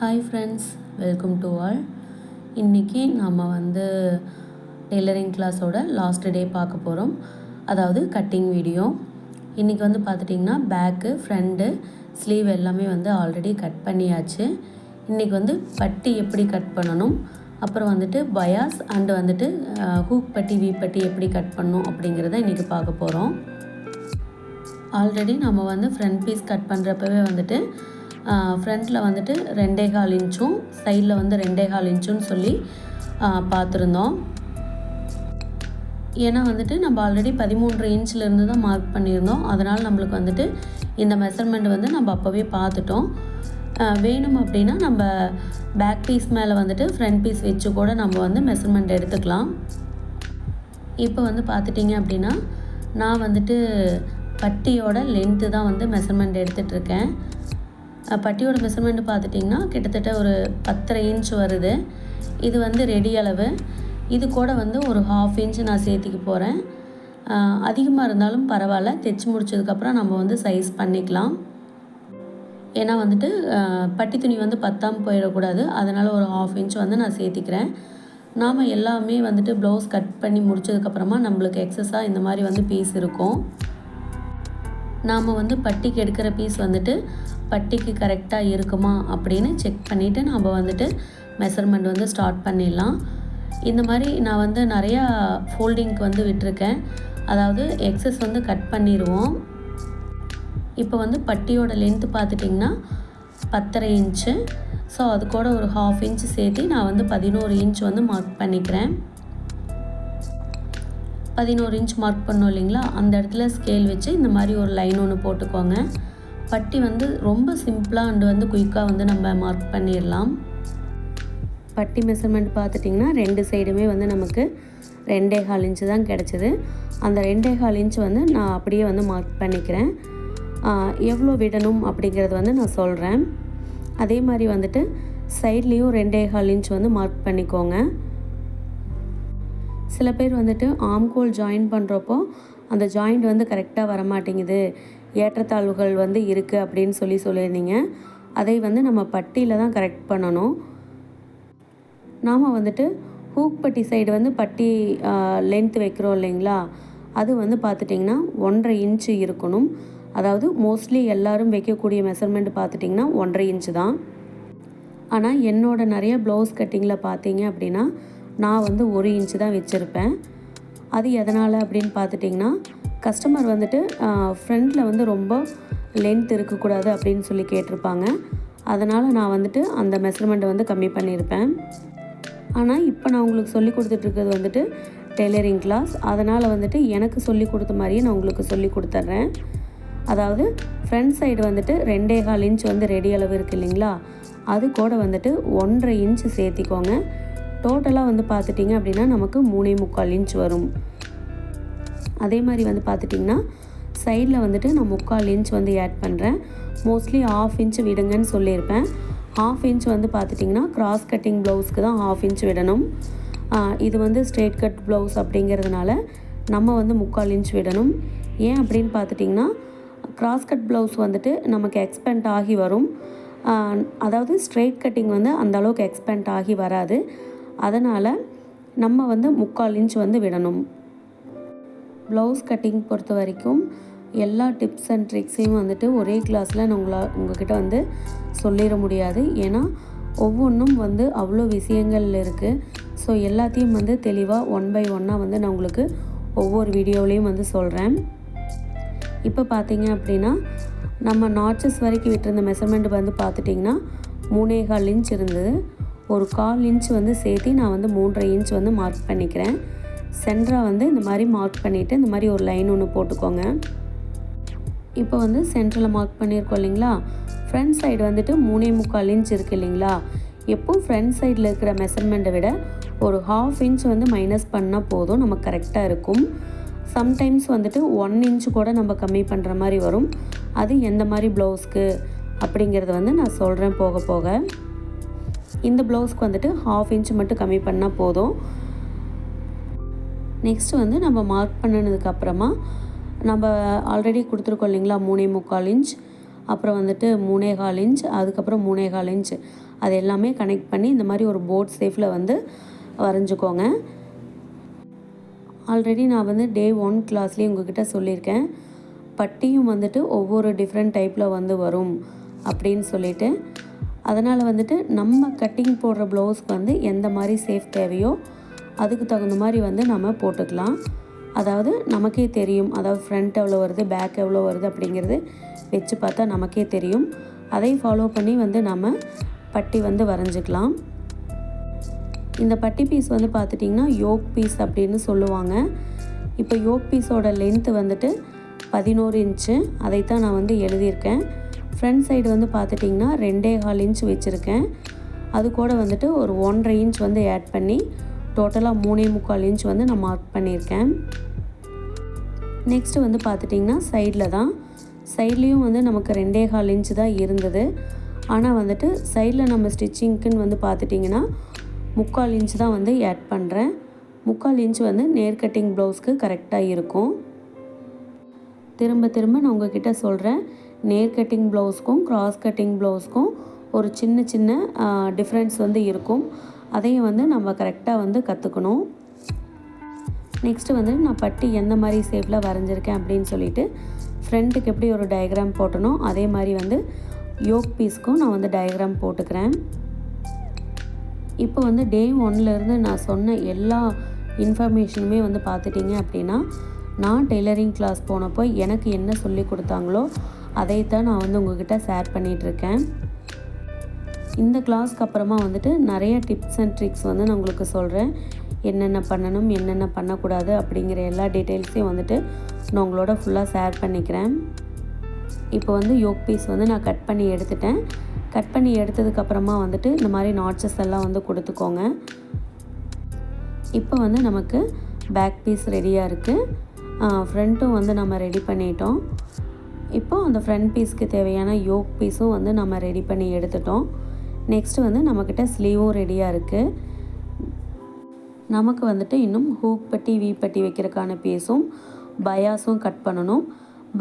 Hi friends, welcome to all. இன்றைக்கி நம்ம tailoring கிளாஸோட லாஸ்ட் டே பார்க்க போகிறோம். அதாவது கட்டிங் வீடியோ. இன்றைக்கி பார்த்துட்டிங்கன்னா பேக்கு, ஃப்ரண்ட்டு, ஸ்லீவ் எல்லாமே ஆல்ரெடி கட் பண்ணியாச்சு. இன்றைக்கி பட்டி எப்படி கட் பண்ணணும், அப்புறம் பயாஸ் அண்டு ஹூக் பட்டி, வி பட்டி எப்படி கட் பண்ணணும் அப்படிங்கிறத இன்றைக்கி பார்க்க போகிறோம். ஆல்ரெடி நம்ம ஃப்ரண்ட் பீஸ் கட் பண்ணுறப்பவே ஃப்ரண்ட்டில் 2.25 இன்ச்சும் சைடில் 2.25 இன்ச்சுன்னு சொல்லி பார்த்துருந்தோம். ஏன்னா நம்ம ஆல்ரெடி 13 இன்ச்சிலேருந்து தான் மார்க் பண்ணியிருந்தோம். அதனால் நம்மளுக்கு இந்த மெஷர்மெண்ட் நம்ம அப்போவே பார்த்துட்டோம். வேணும் அப்படின்னா நம்ம பேக் பீஸ் மேலே ஃப்ரண்ட் பீஸ் வச்சு கூட நம்ம மெஷர்மெண்ட் எடுத்துக்கலாம். இப்போ பார்த்துட்டிங்க அப்படின்னா நான் பட்டியோட லென்த்து தான் மெஷர்மெண்ட் எடுத்துகிட்ருக்கேன். பட்டியோட மெஷர்மெண்ட் பார்த்துட்டிங்கன்னா கிட்டத்தட்ட ஒரு 10.5 இன்ச் வருது. இது ரெடி அளவு. இது கூட ஒரு 1/2 இன்ச் நான் சேர்த்திக்க போகிறேன். அதிகமாக இருந்தாலும் பரவாயில்ல, தைச்சி முடிச்சதுக்கப்புறம் நம்ம சைஸ் பண்ணிக்கலாம். ஏன்னா பட்டி துணி பத்தாமல் போயிடக்கூடாது. அதனால் ஒரு 1/2 இன்ச் நான் சேர்த்திக்கிறேன். நாம் எல்லாமே ப்ளவுஸ் கட் பண்ணி முடித்ததுக்கப்புறமா நம்மளுக்கு எக்ஸஸாக இந்த மாதிரி பீஸ் இருக்கும். நாம் பட்டிக்கு எடுக்கிற பீஸ் பட்டிக்கு கரெக்டாக இருக்குமா அப்படின்னு செக் பண்ணிவிட்டு நம்ம மெஷர்மெண்ட் ஸ்டார்ட் பண்ணிடலாம். இந்த மாதிரி நான் நிறையா ஃபோல்டிங்க்கு விட்டுருக்கேன். அதாவது எக்ஸஸ் கட் பண்ணிடுவோம். இப்போ பட்டியோட லென்த்து பார்த்துட்டிங்கன்னா 10.5 இன்ச்சு. ஸோ அது கூட ஒரு 1/2 இன்ச்சு சேர்த்து நான் 11 இன்ச் மார்க் பண்ணிக்கிறேன். 11 இன்ச் மார்க் பண்ணோம் இல்லைங்களா, அந்த இடத்துல ஸ்கேல் வச்சு இந்த மாதிரி ஒரு லைன் ஒன்று போட்டுக்கோங்க. பட்டி ரொம்ப சிம்பிளாக அண்டு குயிக்காக நம்ம மார்க் பண்ணிடலாம். பட்டி மெஷர்மெண்ட் பார்த்துட்டிங்கன்னா 2 சைடுமே நமக்கு 2.25 இன்ச்சு தான் கிடச்சிது. அந்த 2.25 இன்ச் நான் அப்படியே மார்க் பண்ணிக்கிறேன். எவ்வளோ விடணும் அப்படிங்கிறது நான் சொல்கிறேன். அதே மாதிரி சைட்லேயும் 2.25 இன்ச் மார்க் பண்ணிக்கோங்க. சில பேர் ஆம்கோல் ஜாயின் பண்ணுறப்போ அந்த ஜாயிண்ட் கரெக்டாக வரமாட்டேங்குது, ஏற்றத்தாழ்வுகள் இருக்குது அப்படின்னு சொல்லியிருந்தீங்க. அதை நம்ம பட்டியில் தான் கரெக்ட் பண்ணணும். நாம் ஹூக் பட்டி சைடு பட்டி லென்த் வைக்கிறோம் இல்லைங்களா, அது பார்த்துட்டிங்கன்னா 1.5 இன்ச்சு இருக்கணும். அதாவது மோஸ்ட்லி எல்லோரும் வைக்கக்கூடிய மெஷர்மெண்ட் பார்த்துட்டிங்கன்னா 1.5 இன்ச்சு தான். ஆனால் என்னோடய நிறைய ப்ளவுஸ் கட்டிங்கில் பார்த்தீங்க அப்படின்னா நான் 1 இன்ச்சு தான் வச்சுருப்பேன். அது எதனால் அப்படின்னு பார்த்துட்டிங்கன்னா, கஸ்டமர் ஃப்ரண்ட்டில் ரொம்ப லென்த் இருக்கக்கூடாது அப்படின்னு சொல்லி கேட்டிருப்பாங்க. அதனால் நான் அந்த மெஷர்மெண்ட்டை கம்மி பண்ணியிருப்பேன். ஆனால் இப்போ நான் உங்களுக்கு சொல்லி கொடுத்துட்ருக்கிறது டெய்லரிங் கிளாஸ். அதனால் எனக்கு சொல்லி கொடுத்த மாதிரியே நான் உங்களுக்கு சொல்லி கொடுத்துட்றேன். அதாவது ஃப்ரண்ட் சைடு 2.25 இன்ச் ரெடி அளவு இருக்குது இல்லைங்களா, அது கூட 1.5 இன்ச்சு சேர்த்திக்கோங்க. டோட்டலாக பார்த்துட்டிங்க அப்படின்னா நமக்கு 3.25 இன்ச் வரும். அதே மாதிரி பார்த்துட்டிங்கன்னா சைடில் நான் 3/4 இன்ச் ஆட் பண்ணுறேன். மோஸ்ட்லி 1/2 இன்ச் விடுங்கன்னு சொல்லியிருப்பேன். 1/2 இன்ச் பார்த்துட்டிங்கன்னா கிராஸ் கட்டிங் ப்ளவுஸ்க்கு தான் 1/2 இன்ச் விடணும். இது ஸ்ட்ரெயிட் கட் ப்ளவுஸ் அப்படிங்கிறதுனால நம்ம 3/4 இன்ச் விடணும். ஏன் அப்படின்னு பார்த்துட்டிங்கன்னா கிராஸ் கட் ப்ளவுஸ் நமக்கு எக்ஸ்பெண்ட் ஆகி வரும். அதாவது ஸ்ட்ரெயிட் கட்டிங் அந்த அளவுக்கு எக்ஸ்பெண்ட் ஆகி வராது. அதனால் நம்ம 3/4 இன்ச் விடணும். ப்ளவுஸ் கட்டிங் பொறுத்த வரைக்கும் எல்லா டிப்ஸ் அண்ட் ட்ரிக்ஸையும் ஒரே கிளாஸில் நான் உங்ககிட்ட சொல்லிட முடியாது. ஏன்னா ஒவ்வொன்றும் அவ்வளோ விஷயங்கள் இருக்குது. ஸோ எல்லாத்தையும் தெளிவாக 1 by 1 நான் உங்களுக்கு ஒவ்வொரு வீடியோவிலையும் சொல்கிறேன். இப்போ பார்த்தீங்க அப்படின்னா நம்ம நாட்சஸ் வரைக்கும் விட்டுருந்த மெஷர்மெண்ட் பார்த்துட்டிங்கன்னா 3.25 இன்ச் இருந்தது. ஒரு 1/4 இன்ச் சேர்த்து நான் 3.5 இன்ச் மார்க் பண்ணிக்கிறேன். சென்டராக இந்த மாதிரி மார்க் பண்ணிவிட்டு இந்த மாதிரி ஒரு லைன் ஒன்று போட்டுக்கோங்க. இப்போ சென்டரில் மார்க் பண்ணியிருக்கோம் இல்லைங்களா, ஃப்ரண்ட் சைடு 3.25 இன்ச் இருக்குது இல்லைங்களா. எப்போ ஃப்ரண்ட் சைடில் இருக்கிற மெஷர்மெண்ட்டை விட ஒரு 1/2 இன்ச் மைனஸ் பண்ணால் போதும், நமக்கு கரெக்டாக இருக்கும். சம்டைம்ஸ் 1 இன்ச் கூட நம்ம கம்மி பண்ணுற மாதிரி வரும். அது எந்த மாதிரி ப்ளவுஸ்க்கு அப்படிங்கிறத நான் சொல்கிறேன் போக போக. இந்த ப்ளவுஸ்க்கு 1/2 இன்ச் மட்டும் கம்மி பண்ணால் போதும். நெக்ஸ்ட்டு நம்ம மார்க் பண்ணினதுக்கப்புறமா நம்ம ஆல்ரெடி கொடுத்துருக்கோம் இல்லைங்களா 3.25 இன்ச், அப்புறம் வந்துட்டு 3.25 இன்ச், அதுக்கப்புறம் 3.25 இன்ச், அது எல்லாமே கனெக்ட் பண்ணி இந்த மாதிரி ஒரு போட் ஷேப்பில் வந்து வரைஞ்சிக்கோங்க. ஆல்ரெடி நான் வந்து டே 1 கிளாஸ்லேயே உங்ககிட்ட சொல்லியிருக்கேன், பட்டியும் வந்துட்டு ஒவ்வொரு டிஃப்ரெண்ட் டைப்பில் வந்து வரும் அப்படின்னு சொல்லிட்டு. அதனால் வந்துட்டு நம்ம கட்டிங் போடுற ப்ளவுஸ்க்கு வந்து எந்த மாதிரி ஷேப் தேவையோ அதுக்கு தகுந்த மாதிரி வந்து நம்ம போட்டுக்கலாம். அதாவது நமக்கே தெரியும், அதாவது ஃப்ரண்ட் எவ்வளோ வருது, பேக் எவ்வளோ வருது அப்படிங்கிறது வச்சு பார்த்தா நமக்கே தெரியும். அதை ஃபாலோ பண்ணி வந்து நம்ம பட்டி வந்து வரைஞ்சிக்கலாம். இந்த பட்டி பீஸ் வந்து பார்த்துட்டிங்கன்னா யோக் பீஸ் அப்படின்னு சொல்லுவாங்க. இப்போ யோக் பீஸோட லென்த்து வந்துட்டு 11 இன்ச்சு, அதைத்தான் நான் வந்து எழுதியிருக்கேன். ஃப்ரண்ட் சைடு வந்து பார்த்துட்டிங்கன்னா 2.25 இன்ச் வச்சுருக்கேன். அது கூட வந்துட்டு ஒரு 1.5 இன்ச் வந்து ஆட் பண்ணி டோட்டலாக 3.25 இன்ச் வந்து நான் மார்க் பண்ணியிருக்கேன். நெக்ஸ்ட்டு வந்து பார்த்துட்டிங்கன்னா சைட்லேயும் வந்து நமக்கு 2.25 இன்ச் தான் இருந்தது. ஆனால் வந்துட்டு சைடில் நம்ம ஸ்டிச்சிங்க்குன்னு வந்து பார்த்துட்டிங்கன்னா 3/4 இன்ச் தான் வந்து ஆட் பண்ணுறேன். 3/4 இன்ச் வந்து நேர் கட்டிங் ப்ளவுஸ்க்கு கரெக்டாக இருக்கும். திரும்ப நான் உங்ககிட்ட சொல்கிறேன், நேர் கட்டிங் ப்ளவுஸ்க்கும் கிராஸ் கட்டிங் ப்ளவுஸ்க்கும் ஒரு சின்ன டிஃப்ரென்ஸ் வந்து இருக்கும். அதையும் வந்து நம்ம கரெக்டாக வந்து கற்றுக்கணும். நெக்ஸ்ட்டு வந்து நான் பட்டி எந்த மாதிரி ஷேப்பில் வரைஞ்சிருக்கேன் அப்படின்னு சொல்லிட்டு ஃப்ரண்ட்டுக்கு எப்படி ஒரு டயக்ராம் போட்டனோ அதே மாதிரி வந்து யோக் பீஸ்க்கும் நான் வந்து டயக்ராம் போட்டுக்கிறேன். இப்போ வந்து டே 1லேருந்து நான் சொன்ன எல்லா இன்ஃபர்மேஷனுமே வந்து பார்த்துட்டிங்க அப்படின்னா, நான் டெய்லரிங் கிளாஸ் போனப்போ எனக்கு என்ன சொல்லி கொடுத்தாங்களோ அதைத்தான் நான் வந்து உங்ககிட்ட ஷேர் பண்ணிகிட்ருக்கேன். இந்த கிளாஸ்க்கு அப்புறமா வந்துட்டு நிறைய டிப்ஸ் அண்ட் ட்ரிக்ஸ் வந்து நான் உங்களுக்கு சொல்கிறேன். என்னென்ன பண்ணணும், என்னென்ன பண்ணக்கூடாது அப்படிங்கிற எல்லா டீட்டெயில்ஸையும் வந்துட்டு நான் உங்களோட ஃபுல்லாக ஷேர் பண்ணிக்கிறேன். இப்போ வந்து யோக் பீஸ் வந்து நான் கட் பண்ணி எடுத்துட்டேன். கட் பண்ணி எடுத்ததுக்கப்புறமா வந்துட்டு இந்த மாதிரி நாட்சஸ் எல்லாம் வந்து கொடுத்துக்கோங்க. இப்போ வந்து நமக்கு பேக் பீஸ் ரெடியாக இருக்குது. ஃப்ரண்ட்டும் வந்து நம்ம ரெடி பண்ணிட்டோம். இப்போது அந்த ஃப்ரண்ட் பீஸ்க்கு தேவையான யோக் பீஸும் வந்து நம்ம ரெடி பண்ணி எடுத்துட்டோம். நெக்ஸ்ட்டு வந்து நம்மக்கிட்ட ஸ்லீவும் ரெடியாக இருக்குது. நமக்கு வந்துட்டு இன்னும் ஹூக் பட்டி, வி பட்டி வைக்கிறதுக்கான பீஸும் பயாஸும் கட் பண்ணணும்.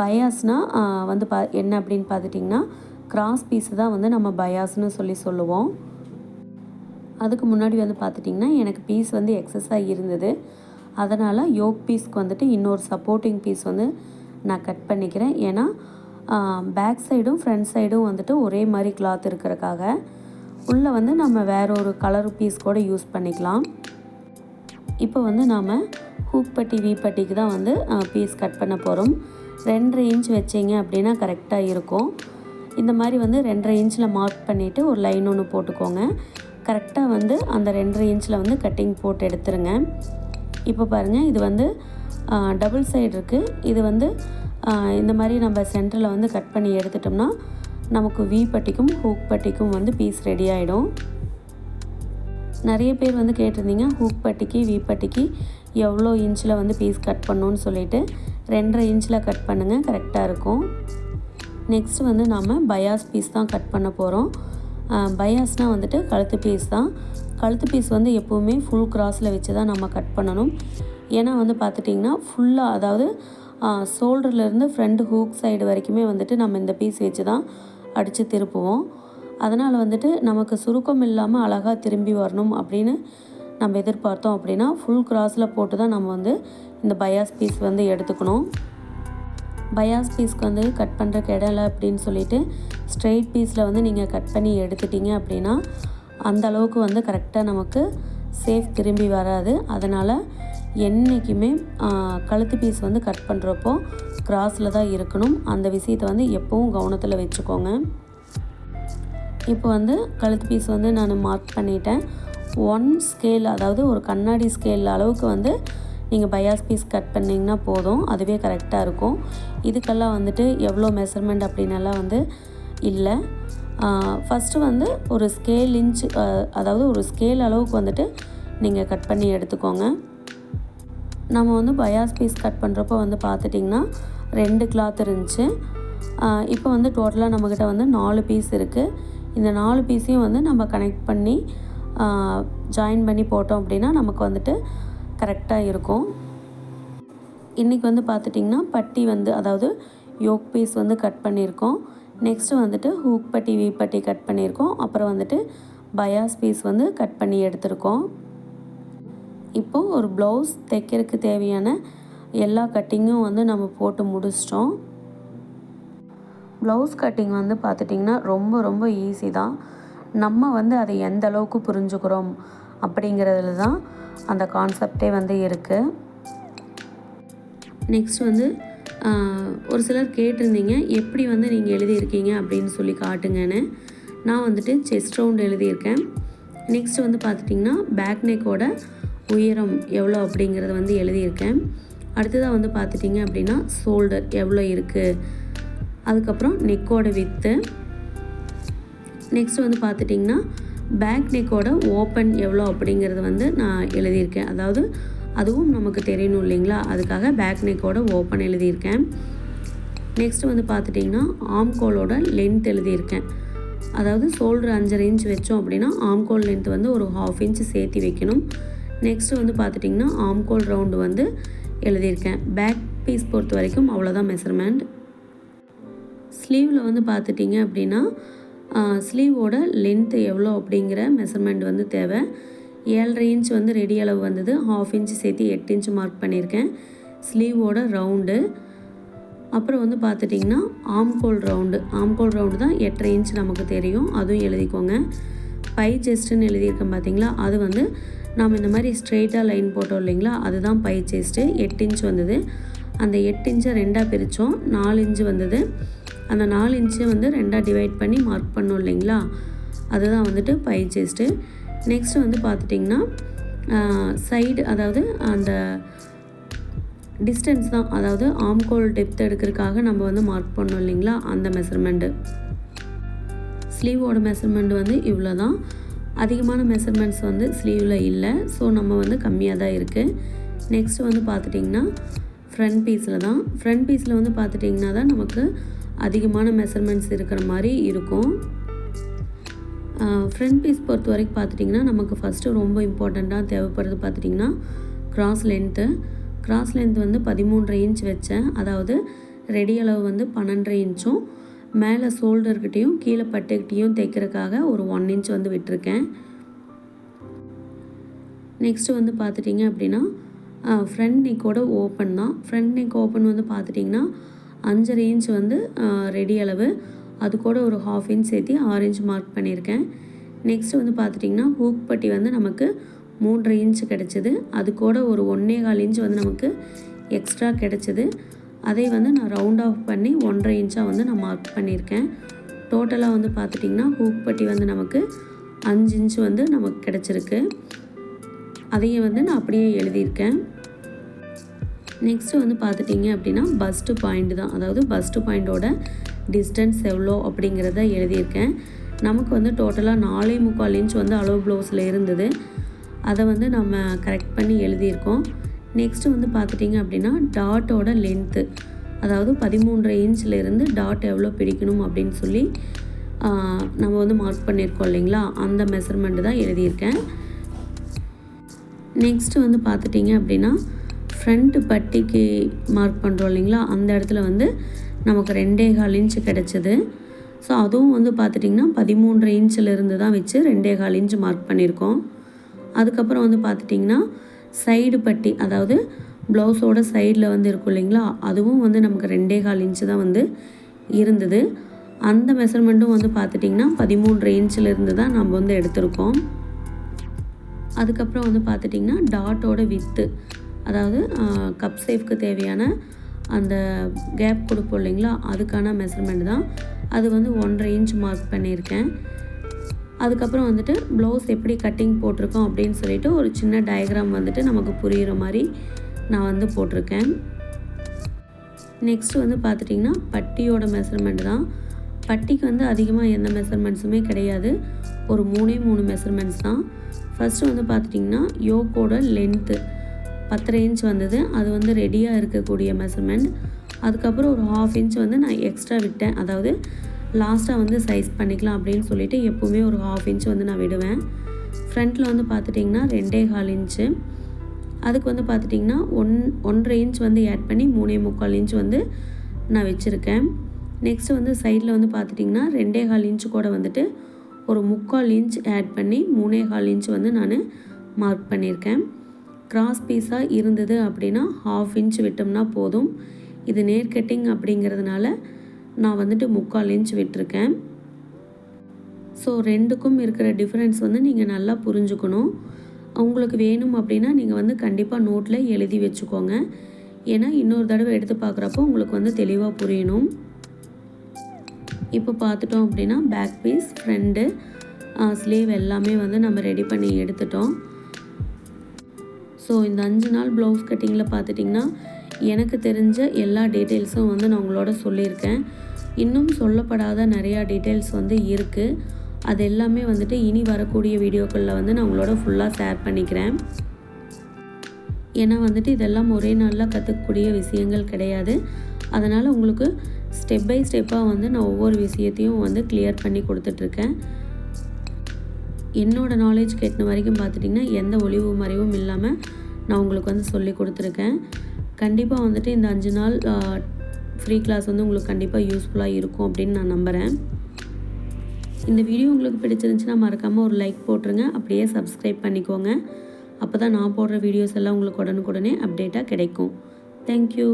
பயாஸ்னால் வந்து என்ன அப்படின்னு பார்த்துட்டிங்கன்னா, கிராஸ் பீஸு தான் வந்து நம்ம பயாஸ்னு சொல்லுவோம். அதுக்கு முன்னாடி வந்து பார்த்துட்டிங்கன்னா எனக்கு பீஸ் வந்து எக்ஸஸாக இருந்தது. அதனால் யோக் பீஸ்க்கு வந்துட்டு இன்னொரு சப்போர்ட்டிங் பீஸ் வந்து நான் கட் பண்ணிக்கிறேன். ஏன்னா பேக் சைடும் ஃப்ரண்ட் சைடும் வந்துட்டு ஒரே மாதிரி கிளாத் இருக்கிறக்காக உள்ளே வந்து நம்ம வேற ஒரு கலர் பீஸ் கூட யூஸ் பண்ணிக்கலாம். இப்போ வந்து நாம் ஹூக் பட்டி, வி பட்டிக்கு தான் வந்து பீஸ் கட் பண்ண போகிறோம். 2.5 இன்ச் வச்சிங்க அப்படின்னா கரெக்டாக இருக்கும். இந்த மாதிரி வந்து 2.5 இன்ச்சில் மார்க் பண்ணிவிட்டு ஒரு லைன் ஒன்று போட்டுக்கோங்க. கரெக்டாக வந்து அந்த 2.5 இன்ச்சில் வந்து கட்டிங் போட்டு எடுத்துருங்க. இப்போ பாருங்கள், இது வந்து டபுள் சைடு இருக்குது. இது வந்து இந்த மாதிரி நம்ம சென்டரில் வந்து கட் பண்ணி எடுத்துட்டோம்னா நமக்கு வி பட்டிக்கும் ஹூக் பட்டிக்கும் வந்து பீஸ் ரெடி ஆகிடும். நிறைய பேர் வந்து கேட்டிருந்தீங்க, ஹூக் பட்டிக்கு வி பட்டிக்கு எவ்வளோ இன்ச்சில் வந்து பீஸ் கட் பண்ணணுன்னு சொல்லிவிட்டு. 2.5 இன்ச்சில் கட் பண்ணுங்கள், கரெக்டாக இருக்கும். நெக்ஸ்ட்டு வந்து நாம் பயாஸ் பீஸ் தான் கட் பண்ண போகிறோம். பயாஸ்னால் வந்துட்டு கழுத்து பீஸ் தான். கழுத்து பீஸ் வந்து எப்போவுமே ஃபுல் கிராஸில் வச்சு தான் நம்ம கட் பண்ணணும். ஏன்னா வந்து பார்த்துட்டிங்கன்னா ஃபுல்லாக, அதாவது ஷோல்டர்லேருந்து ஃப்ரண்ட் ஹூக் சைடு வரைக்குமே வந்துட்டு நம்ம இந்த பீஸ் வச்சு தான் அடித்து திருப்புவோம். அதனால் வந்துட்டு நமக்கு சுருக்கம் இல்லாமல் அழகாக திரும்பி வரணும் அப்படின்னு நம்ம எதிர்பார்த்தோம் அப்படின்னா ஃபுல் கிராஸில் போட்டு தான் நம்ம வந்து இந்த பயாஸ் பீஸ் வந்து எடுத்துக்கணும். பயாஸ் பீஸ்க்கு வந்து கட் பண்ணுறக்கு இடம் இல்லை அப்படின்னு சொல்லிட்டு ஸ்ட்ரெயிட் பீஸில் வந்து நீங்கள் கட் பண்ணி எடுத்துட்டிங்க அப்படின்னா அந்த அளவுக்கு வந்து கரெக்டாக நமக்கு சேஃப் திரும்பி வராது. அதனால் என்றைக்குமே கழுத்து பீஸ் வந்து கட் பண்ணுறப்போ கிராஸில் தான் இருக்கணும். அந்த விஷயத்தை வந்து எப்போவும் கவனத்தில் வச்சுக்கோங்க. இப்போ வந்து கழுத்து பீஸ் வந்து நான் மார்க் பண்ணிட்டேன். 1 ஸ்கேல், அதாவது ஒரு கண்ணாடி ஸ்கேல் அளவுக்கு வந்து நீங்கள் பயாஸ் பீஸ் கட் பண்ணிங்கன்னா போதும், அதுவே கரெக்டாக இருக்கும். இதுக்கெல்லாம் வந்துட்டு எவ்வளோ மெஷர்மெண்ட் அப்படின்னெல்லாம் வந்து இல்லை. ஃபஸ்ட்டு வந்து ஒரு ஸ்கேல் இன்ச், அதாவது ஒரு ஸ்கேல் அளவுக்கு வந்துட்டு நீங்கள் கட் பண்ணி எடுத்துக்கோங்க. நம்ம வந்து பயாஸ் பீஸ் கட் பண்ணுறப்போ வந்து பார்த்துட்டிங்கன்னா 2 கிளாத் இருந்துச்சு. இப்போ வந்து டோட்டலாக நம்மக்கிட்ட வந்து 4 பீஸ் இருக்குது. இந்த 4 பீஸையும் வந்து நம்ம கனெக்ட் பண்ணி ஜாயின் பண்ணி போட்டோம் அப்படின்னா நமக்கு வந்துட்டு கரெக்டாக இருக்கும். இன்றைக்கி வந்து பார்த்துட்டிங்கன்னா பட்டி வந்து, அதாவது யோக் பீஸ் வந்து கட் பண்ணியிருக்கோம். நெக்ஸ்ட்டு வந்துட்டு ஹூக் பட்டி வி பட்டி கட் பண்ணியிருக்கோம். அப்புறம் வந்துட்டு பயாஸ் பீஸ் வந்து கட் பண்ணி எடுத்திருக்கோம். இப்போது ஒரு ப்ளவுஸ் தைக்கிறதுக்கு தேவையான எல்லா கட்டிங்கும் வந்து நம்ம போட்டு முடிச்சிட்டோம். ப்ளவுஸ் கட்டிங் வந்து பார்த்துட்டிங்கன்னா ரொம்ப ரொம்ப ஈஸி தான். நம்ம வந்து அதை எந்த அளவுக்கு புரிஞ்சுக்கிறோம் அப்படிங்கிறதுல தான் அந்த கான்செப்டே வந்து இருக்குது. நெக்ஸ்ட் வந்து ஒரு சிலர் கேட்டிருந்தீங்க, எப்படி வந்து நீங்கள் எழுதியிருக்கீங்க அப்படின்னு சொல்லி காட்டுங்கன்னு. நான் வந்துட்டு செஸ்ட் ரவுண்ட் எழுதியிருக்கேன். நெக்ஸ்ட் வந்து பார்த்துட்டிங்கன்னா பேக் நெக்கோட உயரம் எவ்வளோ அப்படிங்கிறத வந்து எழுதியிருக்கேன். அடுத்ததாக வந்து பார்த்துட்டிங்க அப்படின்னா ஷோல்டர் எவ்வளோ இருக்குது, அதுக்கப்புறம் நெக்கோட வித்து. நெக்ஸ்ட் வந்து பார்த்துட்டிங்கன்னா பேக் நெக்கோட ஓப்பன் எவ்வளோ அப்படிங்கிறது வந்து நான் எழுதியிருக்கேன். அதாவது அதுவும் நமக்கு தெரியணும் இல்லைங்களா, அதுக்காக பேக் நெக்கோட ஓப்பன் எழுதியிருக்கேன். நெக்ஸ்ட் வந்து பார்த்துட்டிங்கன்னா ஆம்கோலோட லென்த் எழுதியிருக்கேன். அதாவது ஷோல்டர் 5.5 இன்ச் வச்சோம் அப்படின்னா ஆம்கோல் லென்த் வந்து ஒரு 1/2 இன்ச் சேர்த்து வைக்கணும். நெக்ஸ்ட்டு வந்து பார்த்துட்டிங்கன்னா ஆம்கோல் ரவுண்டு வந்து எழுதியிருக்கேன். பேக் பீஸ் பொறுத்த வரைக்கும் அவ்வளோதான் மெஷர்மெண்ட். ஸ்லீவில் வந்து பார்த்துட்டிங்க அப்படின்னா ஸ்லீவோட லென்த்து எவ்வளோ அப்படிங்கிற மெஷர்மெண்ட் வந்து தேவை. 7.5 இன்ச் வந்து ரெடி அளவு வந்தது. 1/2 இன்ச் சேர்த்து 8 இன்ச் மார்க் பண்ணியிருக்கேன் ஸ்லீவோட ரவுண்டு. அப்புறம் வந்து பார்த்துட்டிங்கன்னா ஆம்கோல் ரவுண்டு தான் 8.5 இன்ச் நமக்கு தெரியும், அதுவும் எழுதிக்கோங்க. பை செஸ்ட்டுன்னு எழுதியிருக்கேன் பார்த்தீங்களா, அது வந்து நாம் இந்த மாதிரி ஸ்ட்ரெயிட்டாக லைன் போட்டோம் இல்லைங்களா, அதுதான் பை செஸ்ட்டு. 8 இன்ச் வந்தது. அந்த 8 இன்ச்சை 2ஆக பிரித்தோம், 4 இன்ச்சு வந்தது. அந்த 4 இன்ச்சை வந்து 2ஆக டிவைட் பண்ணி மார்க் பண்ணோம் இல்லைங்களா, அதுதான் வந்துட்டு பை செஸ்ட்டு. நெக்ஸ்ட்டு வந்து பார்த்துட்டிங்கன்னா சைடு, அதாவது அந்த டிஸ்டன்ஸ் தான், அதாவது ஆம்கோல் டெப்த் எடுக்கிறதுக்காக நம்ம வந்து மார்க் பண்ணோம் இல்லைங்களா, அந்த மெஷர்மெண்ட்டு. ஸ்லீவோட மெஷர்மெண்ட் வந்து இவ்வளோ தான். அதிகமான மெஷர்மெண்ட்ஸ் வந்து ஸ்லீவில் இல்லை, ஸோ நம்ம வந்து கம்மியாக தான் இருக்குது. நெக்ஸ்ட்டு வந்து பார்த்துட்டிங்கன்னா ஃப்ரண்ட் பீஸில் வந்து பார்த்துட்டிங்கன்னா தான் நமக்கு அதிகமான மெஷர்மெண்ட்ஸ் இருக்கிற மாதிரி இருக்கும். ஃப்ரண்ட் பீஸ் பொறுத்த வரைக்கும் பார்த்துட்டிங்கன்னா நமக்கு ஃபஸ்ட்டு ரொம்ப இம்பார்ட்டண்ட்டாக தேவைப்படுறது பார்த்துட்டிங்கன்னா கிராஸ் லென்த் வந்து 13.5 இன்ச் வச்சேன். அதாவது ரெடி அளவு வந்து 12.5 இன்ச்சும் மேலே ஷோல்டர்கிட்டையும் கீழே பட்டைக்கிட்டையும் தைக்கிறதுக்காக ஒரு 1 இன்ச் வந்து விட்டுருக்கேன். நெக்ஸ்ட்டு வந்து பார்த்துட்டிங்க அப்படின்னா ஃப்ரண்ட் நெக்கோட ஓப்பன் தான். ஃப்ரண்ட் நெக் ஓப்பன் வந்து பார்த்துட்டிங்கன்னா 5.5 இன்ச் வந்து ரெடி அளவு, அது கூட ஒரு 1/2 இன்ச் சேர்த்து 6 இன்ச் மார்க் பண்ணியிருக்கேன். நெக்ஸ்ட்டு வந்து பார்த்துட்டிங்கன்னா ஹூக் பட்டி வந்து நமக்கு 3.5 இன்ச் கிடச்சிது. அது கூட ஒரு 1.25 இன்ச் வந்து நமக்கு எக்ஸ்ட்ரா கிடச்சிது. அதை வந்து நான் ரவுண்ட் ஆஃப் பண்ணி 1.5 இன்ச்சாக வந்து நான் மார்க் பண்ணியிருக்கேன். டோட்டலாக வந்து பார்த்துட்டிங்கன்னா ஹூக் பட்டி வந்து நமக்கு 5 இன்ச் வந்து நமக்கு கிடச்சிருக்கு. அதையும் வந்து நான் அப்படியே எழுதியிருக்கேன். நெக்ஸ்ட்டு வந்து பார்த்துட்டிங்க அப்படின்னா பஸ்ட்டு பாயிண்ட் தான், அதாவது பஸ்ட்டு பாயிண்டோட டிஸ்டன்ஸ் எவ்வளோ அப்படிங்கிறத எழுதியிருக்கேன். நமக்கு வந்து டோட்டலாக 4.25 இன்ச் வந்து அளவு ப்ளவுஸில் இருந்தது, அதை வந்து நம்ம கரெக்ட் பண்ணி எழுதியிருக்கோம். நெக்ஸ்ட்டு வந்து பார்த்துட்டிங்க அப்படின்னா டாட்டோட லென்த்து, அதாவது 13.5 இன்ச்சிலேருந்து டாட் எவ்வளோ பிடிக்கணும் அப்படின்னு சொல்லி நம்ம வந்து மார்க் பண்ணியிருக்கோம் இல்லைங்களா, அந்த மெஷர்மெண்ட்டு தான் எழுதியிருக்கேன். நெக்ஸ்ட்டு வந்து பார்த்துட்டிங்க அப்படின்னா ஃப்ரண்ட்டு பட்டிக்கு மார்க் பண்ணுறோம் இல்லைங்களா, அந்த இடத்துல வந்து நமக்கு 2.25 இன்ச்சு கிடச்சிது. ஸோ அதுவும் வந்து பார்த்துட்டிங்கன்னா 13.5 இன்ச்சிலேருந்து தான் வச்சு 2.25 இன்ச்சு மார்க் பண்ணியிருக்கோம். அதுக்கப்புறம் வந்து பார்த்துட்டிங்கன்னா சைடு பட்டி, அதாவது ப்ளவுஸோட சைடில் வந்து இருக்கும் இல்லைங்களா, அதுவும் வந்து நமக்கு 2.25 இன்ச்சு தான் வந்து இருந்தது. அந்த மெஷர்மெண்ட்டும் வந்து பார்த்துட்டிங்கன்னா 13.5 இன்ச்சிலேருந்து தான் நம்ம வந்து எடுத்திருக்கோம். அதுக்கப்புறம் வந்து பார்த்துட்டிங்கன்னா டாட்டோட வித்து, அதாவது கப் சேஃப்க்கு தேவையான அந்த கேப் கொடுப்போம் இல்லைங்களா, அதுக்கான மெஷர்மெண்ட் தான். அது வந்து 1.5 இன்ச் மார்க் பண்ணியிருக்கேன். அதுக்கப்புறம் வந்துட்டு ப்ளவுஸ் எப்படி கட்டிங் போட்டிருக்கோம் அப்படின்னு சொல்லிட்டு ஒரு சின்ன டயக்ராம் வந்துட்டு நமக்கு புரிகிற மாதிரி நான் வந்து போட்டிருக்கேன். நெக்ஸ்ட் வந்து பார்த்துட்டிங்கன்னா பட்டியோட மெஷர்மெண்ட் தான். பட்டிக்கு வந்து அதிகமாக எந்த மெஷர்மெண்ட்ஸுமே கிடையாது, ஒரு 3 மெஷர்மெண்ட்ஸ் தான். ஃபஸ்ட்டு வந்து பார்த்துட்டிங்கன்னா யோக்கோட லென்த்து 10.5 இன்ச் வந்தது, அது வந்து ரெடியாக இருக்கக்கூடிய மெஷர்மெண்ட். அதுக்கப்புறம் ஒரு 1/2 இன்ச் வந்து நான் எக்ஸ்ட்ரா விட்டேன், அதாவது லாஸ்ட்டாக வந்து சைஸ் பண்ணிக்கலாம் அப்படின்னு சொல்லிட்டு எப்போவுமே ஒரு 1/2 இன்ச் வந்து நான் விடுவேன். ஃப்ரண்ட்டில் வந்து பார்த்துட்டிங்கன்னா 2.25 இன்ச்சு, அதுக்கு வந்து பார்த்துட்டிங்கன்னா 1.5 இன்ச் வந்து ஆட் பண்ணி 3.25 இன்ச் வந்து நான் வச்சுருக்கேன். நெக்ஸ்ட்டு வந்து சைடில் வந்து பார்த்துட்டிங்கன்னா 2.25 இன்ச்சு கூட வந்துட்டு ஒரு 3/4 இன்ச் ஆட் பண்ணி 3.25 இன்ச் வந்து நான் மார்க் பண்ணியிருக்கேன். கிராஸ் பீஸாக இருந்தது அப்படின்னா 1/2 இன்ச் விட்டோம்னா போதும். இது நேர் கட்டிங் அப்படிங்கிறதுனால நான் வந்துட்டு 3/4 இன்ச் விட்டுருக்கேன். ஸோ ரெண்டுக்கும் இருக்கிற டிஃப்ரென்ஸ் வந்து நீங்கள் நல்லா புரிஞ்சுக்கணும். உங்களுக்கு வேணும் அப்படின்னா நீங்கள் வந்து கண்டிப்பாக நோட்டில் எழுதி வச்சுக்கோங்க. ஏன்னா இன்னொரு தடவை எடுத்து பார்க்குறப்போ உங்களுக்கு வந்து தெளிவாக புரியணும். இப்போ பார்த்துட்டோம் அப்படின்னா பேக் பீஸ், ஃப்ரண்ட்டு, ஸ்லீவ் எல்லாமே வந்து நம்ம ரெடி பண்ணி எடுத்துட்டோம். ஸோ இந்த 5 நாள் ப்ளவுஸ் கட்டிங்கில் பார்த்துட்டிங்கன்னா எனக்கு தெரிஞ்ச எல்லா டீட்டெயில்ஸும் வந்து நான் உங்களோட சொல்லியிருக்கேன். இன்னும் சொல்லப்படாத நிறையா டீட்டெயில்ஸ் வந்து இருக்குது. அது எல்லாமே வந்துட்டு இனி வரக்கூடிய வீடியோக்களில் வந்து நான் உங்களோட ஃபுல்லாக ஷேர் பண்ணிக்கிறேன். ஏன்னா வந்துட்டு இதெல்லாம் ஒரே நாளில் கற்றுக்கக்கூடிய விஷயங்கள் கிடையாது. அதனால் உங்களுக்கு ஸ்டெப் பை ஸ்டெப்பாக வந்து நான் ஒவ்வொரு விஷயத்தையும் வந்து கிளியர் பண்ணி கொடுத்துட்ருக்கேன். என்னோடய நாலேஜ் கெட்டின வரைக்கும் பார்த்துட்டிங்கன்னா எந்த ஒளிவு மறைவும் இல்லாமல் நான் உங்களுக்கு வந்து சொல்லி கொடுத்துருக்கேன். கண்டிப்பாக வந்துட்டு இந்த 5 நாள் ஃப்ரீ கிளாஸ் வந்து உங்களுக்கு கண்டிப்பாக யூஸ்ஃபுல்லாக இருக்கும் அப்படின்னு நான் நம்புகிறேன். இந்த வீடியோ உங்களுக்கு பிடிச்சிருந்துச்சுன்னா மறக்காமல் ஒரு லைக் போட்டுருங்க. அப்படியே சப்ஸ்கிரைப் பண்ணிக்கோங்க. அப்போ தான் நான் போடுற வீடியோஸ் எல்லாம் உங்களுக்கு உடனுக்குடனே அப்டேட்டாக கிடைக்கும். தேங்க்யூ.